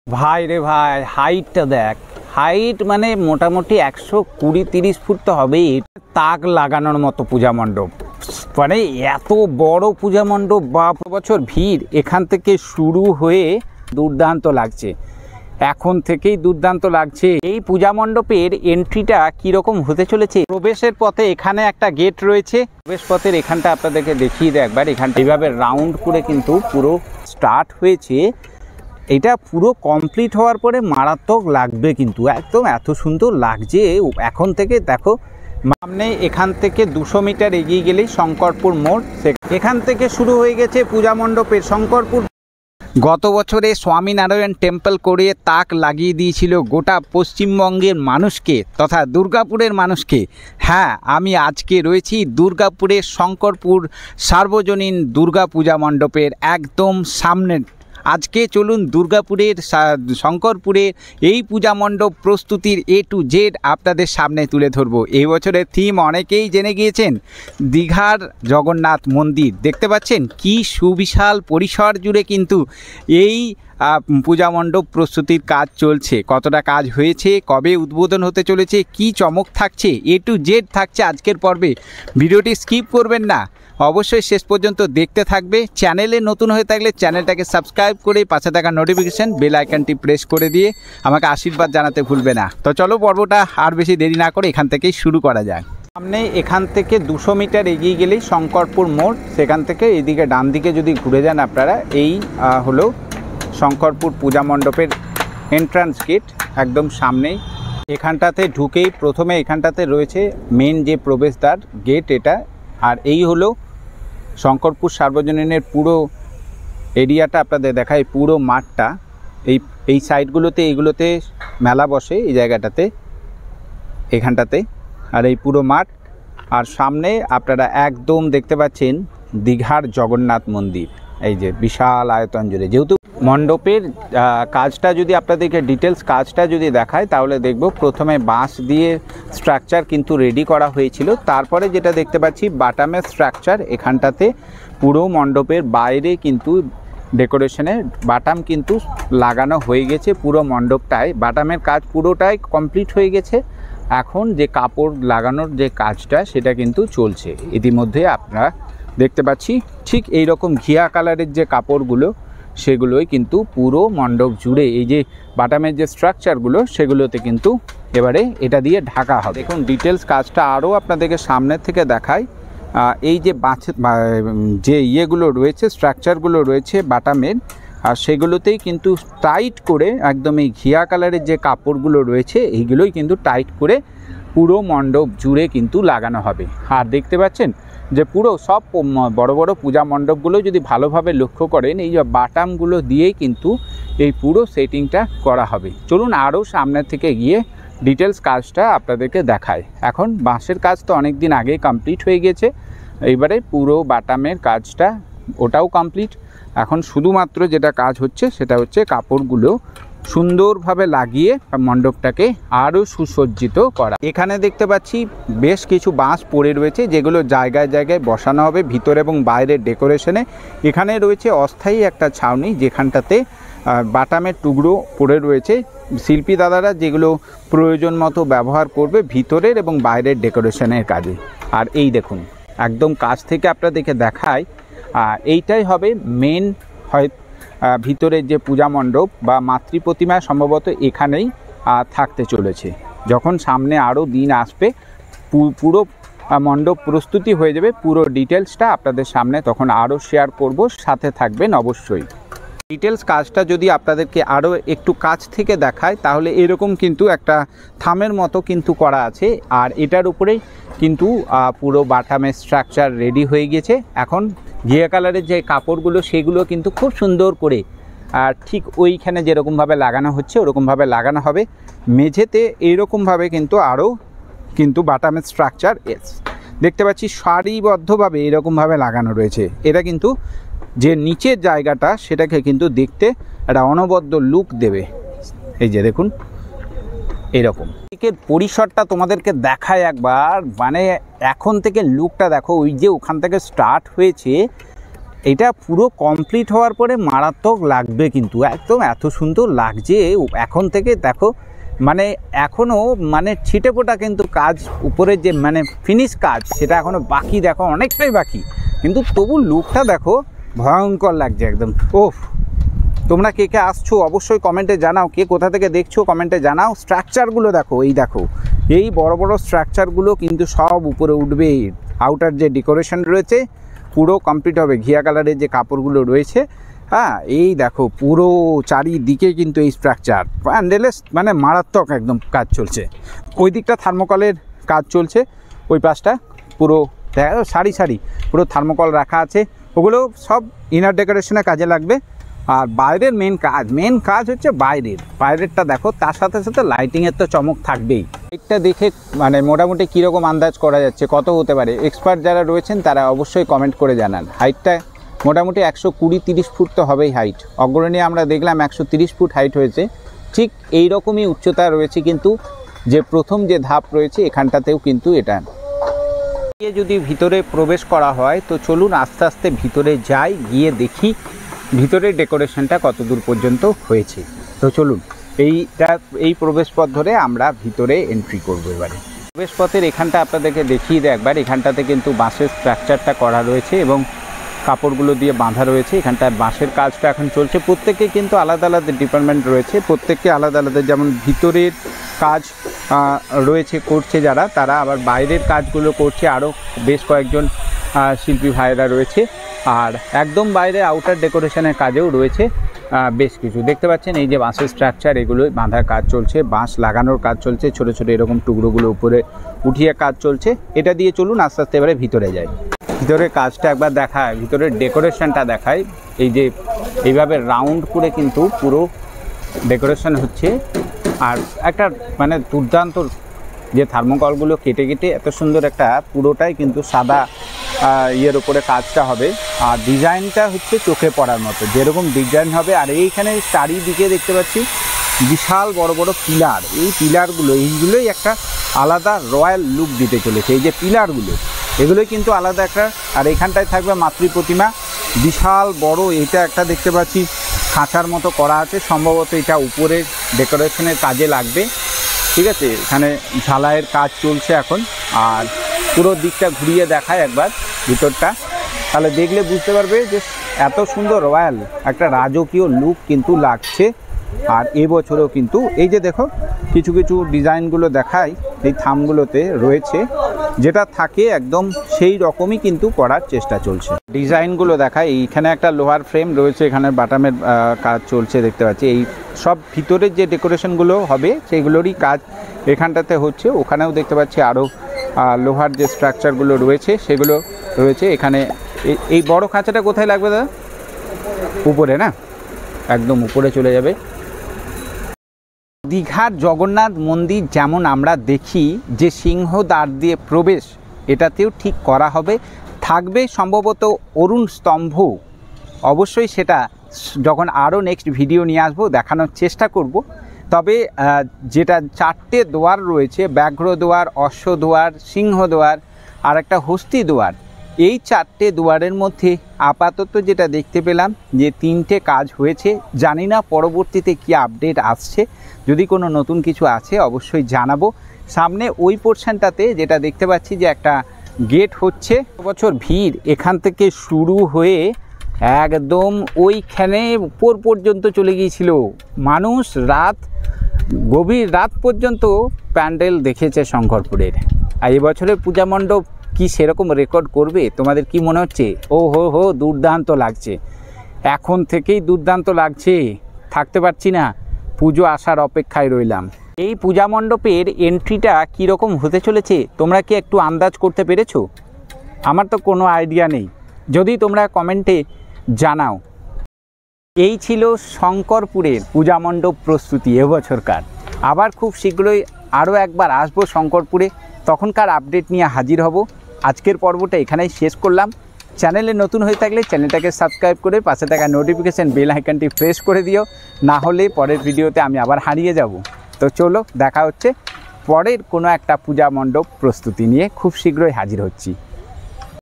ভাই রে ভাই, হাইটটা দেখ। হাইট মানে মোটামুটি 120-30 ফুট তো হবেই। তাক লাগানোর মতো পূজা মণ্ডপ, মানে এত বড় পূজা মণ্ডপ। বা বছর ভিড় এখান থেকে শুরু হয়ে দুর্দান্ত লাগছে, এখন থেকেই দুর্দান্ত লাগছে। এই পূজা মণ্ডপের এন্ট্রিটা কীরকম হতে চলেছে। প্রবেশের পথে এখানে একটা গেট রয়েছে, প্রবেশ পথের এখানটা আপনাদেরকে দেখিয়ে দেয় একবার। এখানটা এইভাবে রাউন্ড করে কিন্তু পুরো স্টার্ট হয়েছে। এটা পুরো কমপ্লিট হওয়ার পরে মারাত্মক লাগবে, কিন্তু একদম এত সুন্দর লাগছে এখন থেকে। দেখো সামনে এখান থেকে 200 মিটার এগিয়ে গেলেই শঙ্করপুর মোড়, এখান থেকে শুরু হয়ে গেছে পূজা মণ্ডপের শঙ্করপুর। গত বছরে স্বামীনারায়ণ টেম্পল করে তাক লাগিয়ে দিয়েছিল গোটা পশ্চিমবঙ্গের মানুষকে তথা দুর্গাপুরের মানুষকে। হ্যাঁ, আমি আজকে রয়েছি দুর্গাপুরের শঙ্করপুর সার্বজনীন দুর্গা পূজা মণ্ডপের একদম সামনে। আজকে চলুন দুর্গাপুরের শঙ্করপুরে এই পূজা মণ্ডপ প্রস্তুতির A to Z আপনাদের সামনে তুলে ধরব। এই বছরের থিম অনেকেই জেনে গিয়েছেন, দীঘার জগন্নাথ মন্দির। দেখতে পাচ্ছেন কি সুবিশাল পরিসর জুড়ে কিন্তু এই পূজা মণ্ডপ প্রস্তুতির কাজ চলছে। কতটা কাজ হয়েছে, কবে উদ্বোধন হতে চলেছে, কি চমক থাকছে, A to Z থাকছে আজকের পর্বে। ভিডিওটি স্কিপ করবেন না, অবশ্যই শেষ পর্যন্ত দেখতে থাকবে। চ্যানেলে নতুন হয়ে থাকলে চ্যানেলটাকে সাবস্ক্রাইব করে পাশে থাকা নোটিফিকেশন বেল আইকনটি প্রেস করে দিয়ে আমাকে আশীর্বাদ জানাতে ভুলবে না। তো চলো পর্বটা আর বেশি দেরি না করে এখান থেকেই শুরু করা যায়। সামনে এখান থেকে 200 মিটার এগিয়ে গেলেই শঙ্করপুর মোড়, সেখান থেকে এইদিকে ডান দিকে যদি ঘুরে যান আপনারা, এই হলো শঙ্করপুর পূজা মণ্ডপের এন্ট্রান্স গেট, একদম সামনেই। এখানটাতে ঢুকেই প্রথমে এখানটাতে রয়েছে মেন যে প্রবেশদ্বার গেট এটা। আর এই হলো শঙ্করপুর সার্বজনীনের পুরো এরিয়াটা আপনাদের দেখায়, পুরো মাঠটা। এই সাইডগুলোতে এইগুলোতে মেলা বসে, এই জায়গাটাতে এখানটাতে। আর এই পুরো মাঠ, আর সামনে আপনারা একদম দেখতে পাচ্ছেন দীঘার জগন্নাথ মন্দির। এই যে বিশাল আয়তন জুড়ে, যেহেতু মণ্ডপের কাজটা যদি আপনাদেরকে ডিটেলস কাজটা যদি দেখায় তাহলে দেখব প্রথমে বাঁশ দিয়ে স্ট্রাকচার কিন্তু রেডি করা হয়েছিল। তারপরে যেটা দেখতে পাচ্ছি বাটামের স্ট্রাকচার, এখানটাতে পুরো মণ্ডপের বাইরে কিন্তু ডেকোরেশনে বাটাম কিন্তু লাগানো হয়ে গেছে। পুরো মণ্ডপটায় বাটামের কাজ পুরোটাই কমপ্লিট হয়ে গেছে। এখন যে কাপড় লাগানোর যে কাজটা সেটা কিন্তু চলছে। ইতিমধ্যে আপনারা দেখতে পাচ্ছি ঠিক এই রকম ঘিয়া কালারের যে কাপড়গুলো সেগুলোই কিন্তু পুরো মণ্ডপ জুড়ে এই যে বাটামের যে স্ট্রাকচারগুলো সেগুলোতে কিন্তু এবারে এটা দিয়ে ঢাকা হবে। দেখুন ডিটেলস কাজটা আরও আপনাদেরকে সামনের থেকে দেখায়। এই যে যে ইয়েগুলো রয়েছে, স্ট্রাকচারগুলো রয়েছে বাটামের, আর সেগুলোতেই কিন্তু টাইট করে একদম এই ঘিয়া কালারের যে কাপড়গুলো রয়েছে এইগুলোই কিন্তু টাইট করে পুরো মণ্ডপ জুড়ে কিন্তু লাগানো হবে। আর দেখতে পাচ্ছেন যে পুরো সব বড় বড় পূজা মণ্ডপগুলো যদি ভালোভাবে লক্ষ্য করেন, এই যে বাটামগুলো দিয়েই কিন্তু এই পুরো সেটিংটা করা হবে। চলুন আরও সামনের থেকে গিয়ে ডিটেলস কাজটা আপনাদেরকে দেখায়। এখন বাঁশের কাজ তো অনেক দিন আগেই কমপ্লিট হয়ে গেছে, এইবারে পুরো বাটামের কাজটা ওটাও কমপ্লিট। এখন শুধুমাত্র যেটা কাজ হচ্ছে সেটা হচ্ছে কাপড়গুলো সুন্দরভাবে লাগিয়ে মণ্ডপটাকে আরও সুসজ্জিত করা। এখানে দেখতে পাচ্ছি বেশ কিছু বাঁশ পড়ে রয়েছে, যেগুলো জায়গায় জায়গায় বসানো হবে ভিতর এবং বাইরের ডেকোরেশনে। এখানে রয়েছে অস্থায়ী একটা ছাউনি, যেখানটাতে বাটামের টুকরো পড়ে রয়েছে। শিল্পী দাদারা যেগুলো প্রয়োজন মতো ব্যবহার করবে ভিতরের এবং বাইরের ডেকোরেশনের কাজে। আর এই দেখুন একদম কাছ থেকে আপনাদেরকে দেখায়, এইটাই হবে মেন হয় ভিতরের যে পূজা মণ্ডপ বা মাতৃ প্রতিমা সম্ভবত এখানেই থাকতে চলেছে। যখন সামনে আরও দিন আসবে, পুরো মণ্ডপ প্রস্তুতি হয়ে যাবে, পুরো ডিটেলসটা আপনাদের সামনে তখন আরও শেয়ার করব, সাথে থাকবেন অবশ্যই। ডিটেলস কাজটা যদি আপনাদেরকে আরও একটু কাছ থেকে দেখায় তাহলে এরকম কিন্তু একটা থামের মতো কিন্তু করা আছে। আর এটার উপরেই কিন্তু পুরো বাটামের স্ট্রাকচার রেডি হয়ে গেছে। এখন ঘিয়া কালারের যে কাপড়গুলো সেগুলো কিন্তু খুব সুন্দর করে আর ঠিক ওইখানে যেরকমভাবে লাগানো হচ্ছে ওরকমভাবে লাগানো হবে। মেঝেতে এইরকমভাবে কিন্তু আরও কিন্তু বাটামের স্ট্রাকচার দেখতে পাচ্ছি সারিবদ্ধভাবে এরকমভাবে লাগানো রয়েছে। এটা কিন্তু যে নিচের জায়গাটা সেটাকে কিন্তু দেখতে একটা অনবদ্য লুক দেবে। এই যে দেখুন এরকম পরিসরটা তোমাদেরকে দেখায় একবার, মানে এখন থেকে লুকটা দেখো। ওই যে ওখান থেকে স্টার্ট হয়েছে এটা পুরো কমপ্লিট হওয়ার পরে মারাত্মক লাগবে, কিন্তু একদম এত সুন্দর লাগছে এখন থেকে। দেখো মানে এখনও মানে ছিটে ফোটা কিন্তু কাজ, উপরে যে মানে ফিনিশ কাজ সেটা এখনও বাকি, দেখো অনেকটাই বাকি, কিন্তু তবু লুকটা দেখো ভয়ঙ্কর লাগছে একদম। ওফ, তোমরা কে কে আসছো অবশ্যই কমেন্টে জানাও, কে কোথা থেকে দেখছো কমেন্টে জানাও। স্ট্রাকচারগুলো দেখো, দেখো এই বড় বড় স্ট্রাকচারগুলো কিন্তু সব উপরে উঠবে। আউটার যে ডেকোরেশন রয়েছে পুরো কমপ্লিট হবে, ঘিয়া কালারের যে কাপড়গুলো রয়েছে, হ্যাঁ এই দেখো পুরো চারিদিকে কিন্তু এই স্ট্রাকচার প্যান্ডেলের মানে মারাত্মক একদম কাজ চলছে। ওই দিকটা থার্মোকলের কাজ চলছে, ওই পাশটা পুরো দেখো সারি সারি পুরো থার্মোকল রাখা আছে, ওগুলো সব ইনার ডেকোরেশনে কাজে লাগবে। আর বাইরের মেন কাজ হচ্ছে বাইরেরটা দেখো, তার সাথে সাথে লাইটিংয়ের তো চমক থাকবেই। এটা দেখে মানে মোটামুটি কীরকম আন্দাজ করা যাচ্ছে, কত হতে পারে? এক্সপার্ট যারা রয়েছেন তারা অবশ্যই কমেন্ট করে জানান। হাইটটা মোটামুটি 120-30 ফুট তো হবেই হাইট। অগ্রণী আমরা দেখলাম 130 ফুট হাইট হয়েছে, ঠিক এই রকমই উচ্চতা রয়েছে, কিন্তু যে প্রথম যে ধাপ রয়েছে এখানটাতেও কিন্তু এটা যদি ভিতরে প্রবেশ করা হয় তো চলুন আস্তে আস্তে ভিতরে যাই, গিয়ে দেখি ভিতরের ডেকোরেশনটা কত দূর পর্যন্ত হয়েছে। তো চলুন এই প্রবেশপথ ধরে আমরা ভিতরে এন্ট্রি করবো। এবারে প্রবেশপথের এখানটা আপনাদেরকে দেখিয়ে দেয় একবার। এখানটাতে কিন্তু বাঁশের স্ট্রাকচারটা করা রয়েছে এবং কাপড়গুলো দিয়ে বাঁধা রয়েছে। এখানটায় বাঁশের কাজটা এখন চলছে। প্রত্যেকে কিন্তু আলাদা আলাদা ডিপার্টমেন্ট রয়েছে, প্রত্যেককে আলাদা আলাদা, যেমন ভিতরের কাজ রয়েছে করছে যারা, তারা আবার বাইরের কাজগুলো করছে আরও বেশ কয়েকজন শিল্পী ভাইয়েরা রয়েছে। আর একদম বাইরে আউটার ডেকোরেশনের কাজেও রয়েছে বেশ কিছু। দেখতে পাচ্ছেন এই যে বাঁশের স্ট্রাকচার, এগুলোই বাঁধার কাজ চলছে, বাঁশ লাগানোর কাজ চলছে, ছোটো ছোটো এরকম টুকরোগুলো উপরে উঠিয়ে কাজ চলছে। এটা দিয়ে চলুন আস্তে আস্তে এবারে ভিতরে যাই। ভিতরের কাজটা একবার দেখায়, ভিতরের ডেকোরেশনটা দেখায়। এই যে এইভাবে রাউন্ড করে কিন্তু পুরো ডেকোরেশন হচ্ছে। আর একটা মানে দুর্দান্ত যে থার্মোকলগুলো কেটে কেটে এত সুন্দর একটা পুরোটাই কিন্তু সাদা ইয়ের উপরে কাজটা হবে। আর ডিজাইনটা হচ্ছে চোখে পড়ার মতো, যেরকম ডিজাইন হবে। আর এইখানে চারিদিকে দেখতে পাচ্ছি বিশাল বড় বড় পিলার, এই পিলারগুলো এইগুলোই একটা আলাদা রয়্যাল লুক দিতে চলেছে। এই যে পিলারগুলো এগুলোই কিন্তু আলাদা একটা। আর এখানটায় থাকবে মাতৃ প্রতিমা, বিশাল বড়। এটা একটা দেখতে পাচ্ছি খাঁচার মতো করা আছে, সম্ভবত এটা উপরের ডেকোরেশনের কাজে লাগবে। ঠিক আছে, এখানে ঝালাইয়ের কাজ চলছে এখন। আর পুরো দিকটা ঘুরিয়ে দেখায় একবার ভিতরটা, তাহলে দেখলে বুঝতে পারবে যে এত সুন্দর রয়্যাল একটা রাজকীয় লুক কিন্তু লাগছে। আর এবছরও কিন্তু এই যে দেখো কিছু কিছু ডিজাইনগুলো দেখায় এই থামগুলোতে রয়েছে, যেটা থাকে একদম সেই রকমই কিন্তু করার চেষ্টা চলছে। ডিজাইনগুলো দেখায়, এইখানে একটা লোহার ফ্রেম রয়েছে, এখানে বাটামের কাজ চলছে দেখতে পাচ্ছি। এই সব ভিতরের যে ডেকোরেশনগুলো হবে সেগুলোরই কাজ এখানটাতে হচ্ছে। ওখানেও দেখতে পাচ্ছি আরও লোহার যে স্ট্রাকচারগুলো রয়েছে সেগুলো রয়েছে। এখানে এই বড় খাঁচাটা কোথায় লাগবে দাদা? উপরে না, একদম উপরে চলে যাবে। দীঘার জগন্নাথ মন্দির যেমন আমরা দেখি যে সিংহদ্বার দিয়ে প্রবেশ, এটাতেও ঠিক করা হবে। থাকবে সম্ভবত অরুণ স্তম্ভ, অবশ্যই সেটা যখন আরও নেক্সট ভিডিও নিয়ে আসবো দেখানোর চেষ্টা করব। তবে যেটা 4টে দুয়ার রয়েছে, ব্যাঘ্র দুয়ার, অশ্ব দুয়ার, সিংহ দুয়ার আর একটা হস্তি দুয়ার, এই 4টে দুয়ারের মধ্যে আপাতত যেটা দেখতে পেলাম যে 3টে কাজ হয়েছে। জানি না পরবর্তীতে কি আপডেট আসছে, যদি কোনো নতুন কিছু আছে অবশ্যই জানাবো। সামনে ওই পোর্শনটাতে যেটা দেখতে পাচ্ছি যে একটা গেট হচ্ছে। বছর ভিড় এখান থেকে শুরু হয়ে একদম ওইখানে উপর পর্যন্ত চলে গিয়েছিল মানুষ। গভীর রাত পর্যন্ত প্যান্ডেল দেখেছে শঙ্করপুরের। আর এবছরের পূজা মণ্ডপ কি সেরকম রেকর্ড করবে? তোমাদের কি মনে হচ্ছে? ও হো দুর্দান্ত লাগছে, এখন থেকেই দুর্দান্ত লাগছে, থাকতে পারছি না, পুজো আসার অপেক্ষায় রইলাম। এই পূজা মণ্ডপের এন্ট্রিটা কীরকম হতে চলেছে তোমরা কি একটু আন্দাজ করতে পেরেছো? আমার তো কোনো আইডিয়া নেই, যদি তোমরা কমেন্টে জানাও। এই ছিল শঙ্করপুরের পূজা মণ্ডপ প্রস্তুতি এবছরকার। আবার খুব শীঘ্রই আরও একবার আসবো শঙ্করপুরে, তখনকার আপডেট নিয়ে হাজির হব। আজকের পর্বটা এখানেই শেষ করলাম। চ্যানেলে নতুন হয়ে থাকলে চ্যানেলটাকে সাবস্ক্রাইব করে পাশে থাকা নোটিফিকেশান বেল আইকনটি প্রেস করে দিও, না হলে পরের ভিডিওতে আমি আবার হারিয়ে যাব। তো চলো দেখা হচ্ছে পরের কোনো একটা পূজা মণ্ডপ প্রস্তুতি নিয়ে, খুব শীঘ্রই হাজির হচ্ছি।